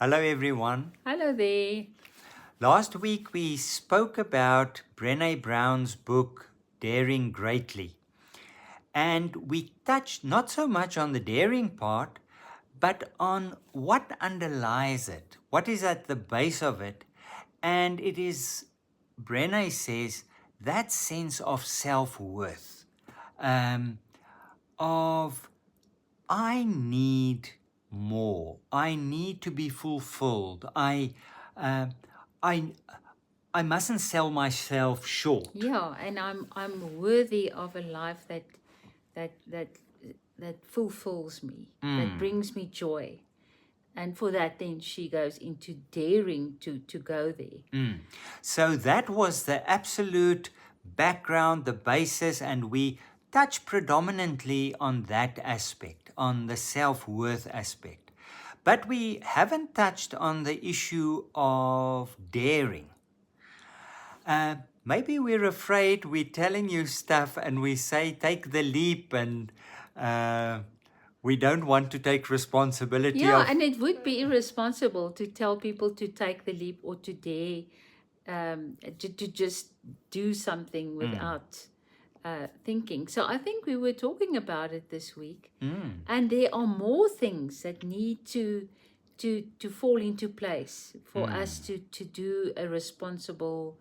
Hello, everyone. Hello there. Last week we spoke about Brené Brown's book, Daring Greatly. And we touched not so much on the daring part, but on what underlies it, what is at the base of it. And it is, Brené says, that sense of self-worth, of I need more. I need to be fulfilled. Uh, I, I mustn't sell myself short. Yeah, and I'm worthy of a life that that that fulfills me, that brings me joy. And for that then she goes into daring to go there. So that was the absolute background, the basis, and we touch predominantly on that aspect, on the self-worth aspect. But we haven't touched on the issue of daring. Maybe we're afraid we're telling you stuff and we say take the leap, and we don't want to take responsibility Yeah, of. and it would be irresponsible to tell people to take the leap or to dare to just do something without thinking. So I think we were talking about it this week, and there are more things that need to fall into place for us to do a responsible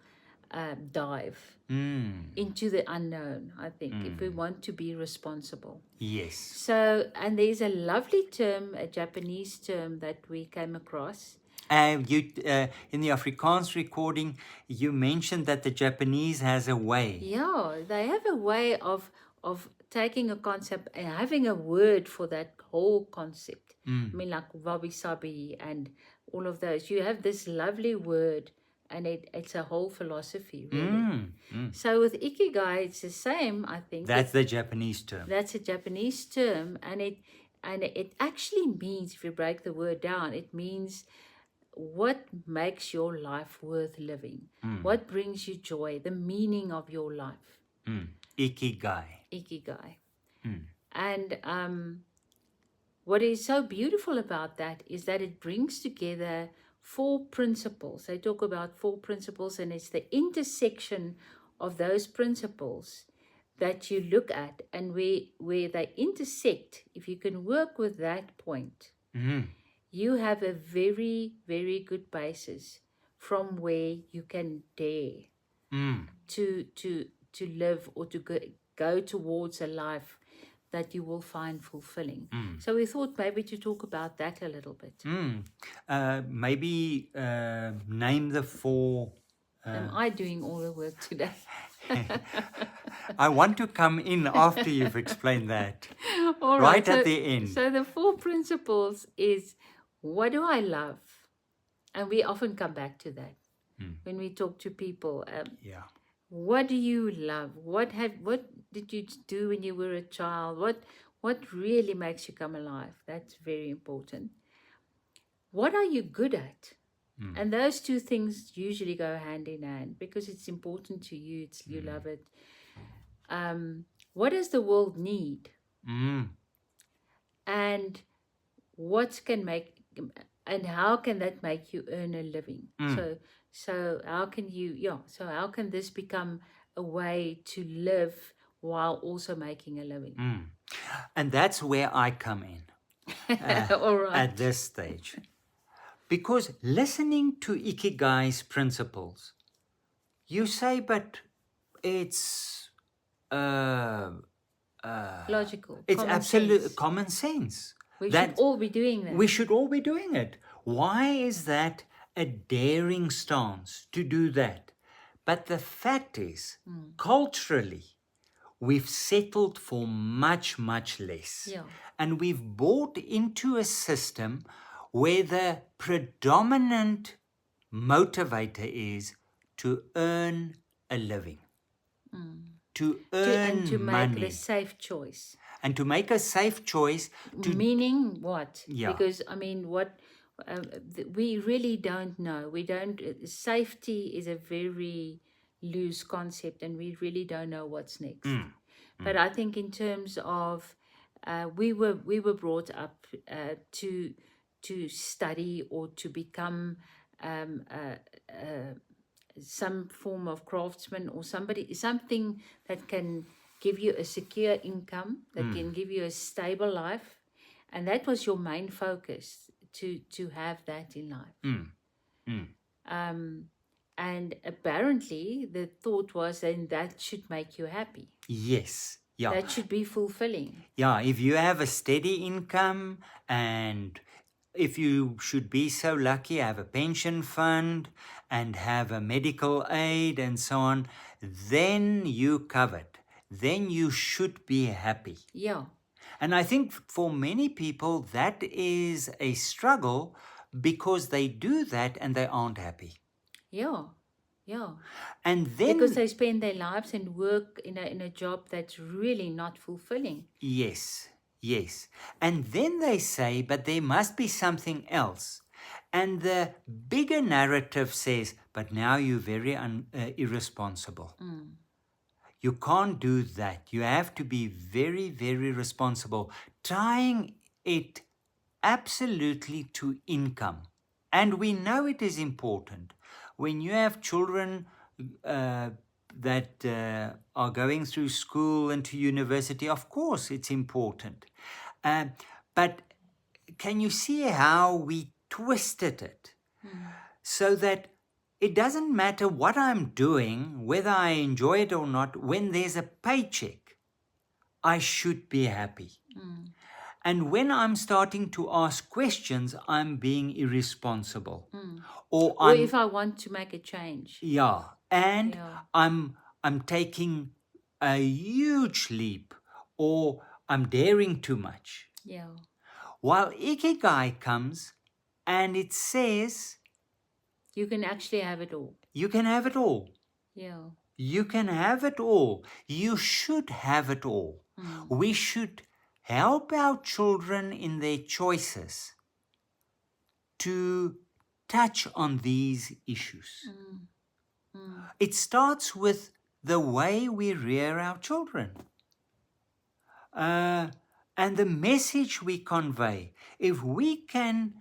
dive into the unknown. I think if we want to be responsible. Yes. So, and there's a lovely term, a Japanese term that we came across. In the Afrikaans recording, you mentioned that the Japanese has a way. Yeah, they have a way of taking a concept and having a word for that whole concept. I mean, like wabi sabi and all of those. You have this lovely word, and it's a whole philosophy, really. So with ikigai, it's the same. I think That's the Japanese term. that's a Japanese term, and it actually means, if you break the word down, it means what makes your life worth living, what brings you joy, the meaning of your life. Ikigai. And what is so beautiful about that is that it brings together four principles. They talk about four principles, and it's the intersection of those principles that you look at, and where they intersect. If you can work with that point, you have a very, very good basis from where you can dare to live or to go towards a life that you will find fulfilling. So we thought maybe to talk about that a little bit. Maybe name the four. Am I doing all the work today? I want to come in after you've explained that. All right so, at the end. So the four principles is, what do I love? And we often come back to that when we talk to people. Yeah. What do you love? What did you do when you were a child? What really makes you come alive? That's very important. What are you good at? And those two things usually go hand in hand because it's important to you. You love it. What does the world need? And what can make, and how can that make you earn a living? So how can so how can this become a way to live while also making a living? And that's where I come in All right. at this stage. Because listening to Ikigai's principles, you say, but it's logical. It's absolute common sense. We should all be doing that. We should all be doing it. Why is that a daring stance to do that? But the fact is, culturally, we've settled for much, much less. Yeah. And we've bought into a system where the predominant motivator is to earn a living, to earn and to money. make the safe choice. And to make a safe choice. Meaning what? Yeah. Because, I mean, we really don't know. We don't, safety is a very loose concept, and we really don't know what's next. But I think in terms of, we were brought up to study or to become um, some form of craftsman or something that can give you a secure income, that can give you a stable life, and that was your main focus, to have that in life. Mm. Mm. And apparently the thought was then that should make you happy, Yes. Yeah. that should be fulfilling. Yeah. If you have a steady income, and if you should be so lucky, have a pension fund and have a medical aid and so on, then you covered. Then you should be happy. Yeah. And I think for many people, that is a struggle because they do that and they aren't happy. Yeah. Yeah. And Because then, they spend their lives and work in a job that's really not fulfilling. yes, yes. And then they say, but there must be something else. And the bigger narrative says, but now you're very irresponsible. You can't do that. You have to be very, very responsible, tying it absolutely to income. And we know it is important. When you have children that are going through school and to university, of course it's important. But can you see how we twisted it so that it doesn't matter what I'm doing, whether I enjoy it or not, when there's a paycheck, I should be happy. And when I'm starting to ask questions, I'm being irresponsible. Or Or I'm if I want to make a change. yeah, and Yeah. I'm taking a huge leap, or I'm daring too much. Yeah. While Ikigai comes and it says You can actually have it all. you can have it all. Yeah. You can have it all. You should have it all. We should help our children in their choices to touch on these issues. It starts with the way we rear our children. And the message we convey. If we can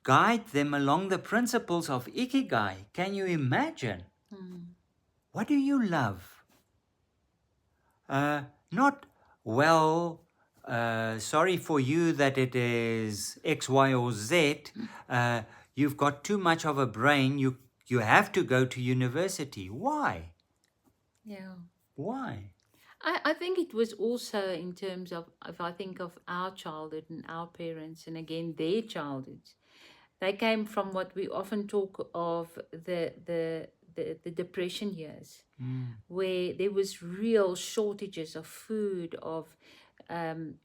guide them along the principles of Ikigai, can you imagine? What do you love? Not, well, sorry for you that it is X, Y, or Z. You've got too much of a brain. You have to go to university. Why? Yeah. Why? I think it was also in terms of, if I think of our childhood and our parents and again their childhoods, they came from what we often talk of the depression years, where there was real shortages of food, of um,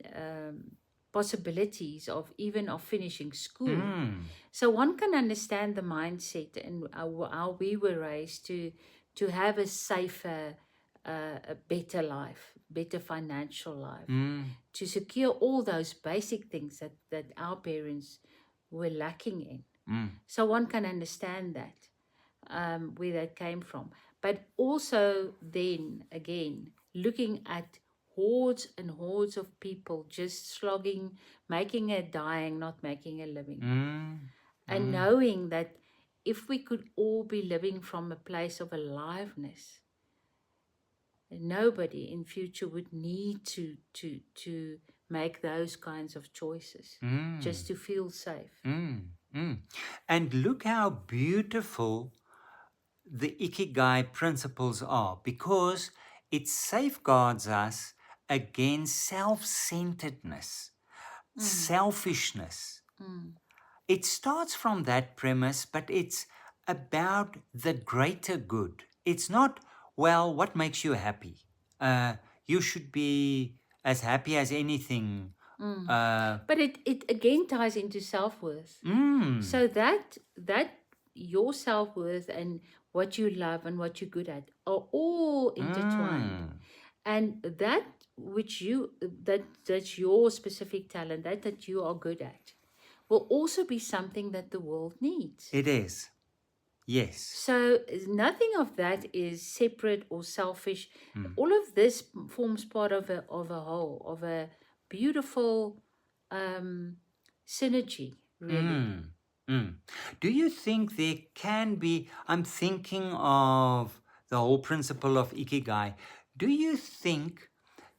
possibilities of even of finishing school. So one can understand the mindset and how we were raised to have a safer, a better life, better financial life, to secure all those basic things that our parents were lacking in. So one can understand that, where that came from. But also then again, looking at hordes and hordes of people just slogging, making a dying, not making a living. And knowing that if we could all be living from a place of aliveness, nobody in future would need to make those kinds of choices just to feel safe. And look how beautiful the Ikigai principles are, because it safeguards us against self-centeredness, selfishness. It starts from that premise, but it's about the greater good. It's not, well, what makes you happy? You should be as happy as anything. But it again ties into self-worth. So that your self-worth and what you love and what you're good at are all intertwined. And that which you that's your specific talent, that you are good at, will also be something that the world needs. It is. Yes. So nothing of that is separate or selfish. All of this forms part of a whole, of a beautiful synergy really. Mm, mm. Do you think there can be, I'm thinking of the whole principle of Ikigai. Do you think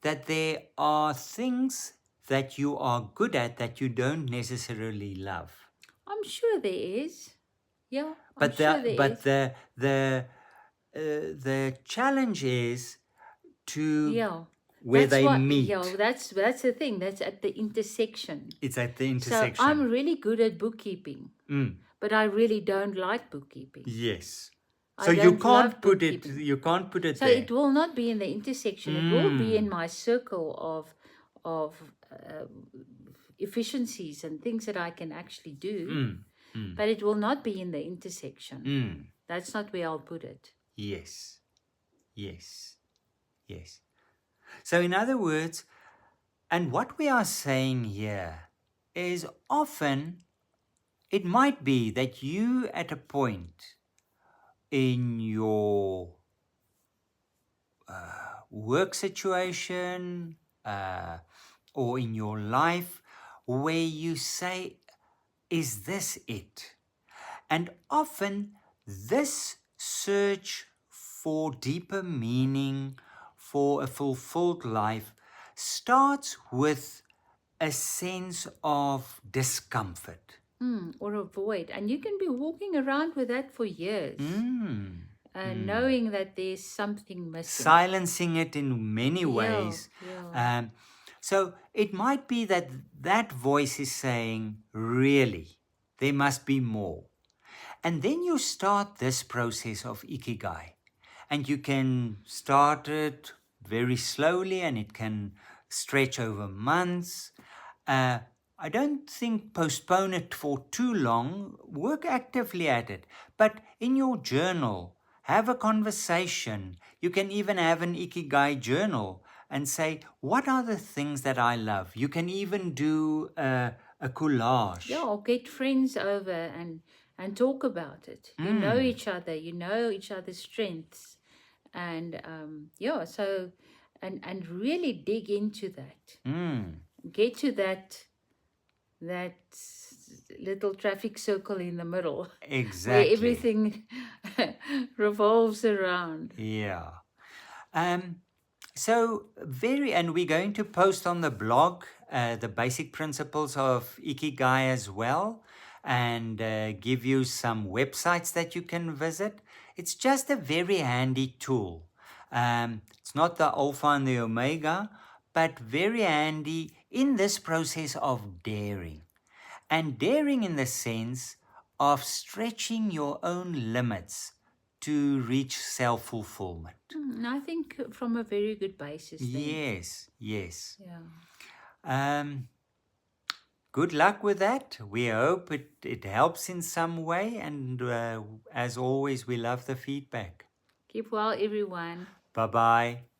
that there are things that you are good at that you don't necessarily love? I'm sure there is. Yeah, I'm But sure the there but is. the challenge is to Yeah, where they yeah, meet. that's the thing. That's at the intersection. It's at the So I'm intersection. really good at bookkeeping, Mm, but I really don't like bookkeeping. yes. I So you don't love can't put it. bookkeeping. You can't put it So it there. will not be in the intersection. It will be in Mm, my circle of efficiencies and things that I can actually do, mm, mm, but it will not be in the intersection. mm. That's not where I'll put it. Yes. Yes. Yes. So in other words, and what we are saying here is often it might be that you at a point in your work situation or in your life where you say, is this it? And often this search for deeper meaning, for a fulfilled life, starts with a sense of discomfort. Or avoid. And you can be walking around with that for years, Mm, mm. knowing that there's something missing. Silencing it in many Yeah, ways. yeah. Um, so it might be that that voice is saying, really, there must be more. And then you start this process of Ikigai. And you can start it very slowly and it can stretch over months. Uh, I don't think postpone it for too long. Work actively at it. But in your journal, have a conversation. You can even have an Ikigai journal and say, what are the things that I love? You can even do a Yeah, collage. or get friends over and talk about it. You know Mm, each other, you know each other's strengths, and yeah, so and really dig into that. mm, Get to that little traffic circle in the middle where exactly. everything revolves around. Yeah. Um, so very, and we're going to post on the blog the basic principles of Ikigai as well, and give you some websites that you can visit. It's just a very handy tool. It's not the alpha and the omega, but very handy in this process of daring. And daring in the sense of stretching your own limits to reach self fulfillment. I think from a very good basis then. Yes, yes. Yeah. Um, good luck with that. We hope it helps in some way. And as always, we love the feedback. Keep well, everyone. Bye bye.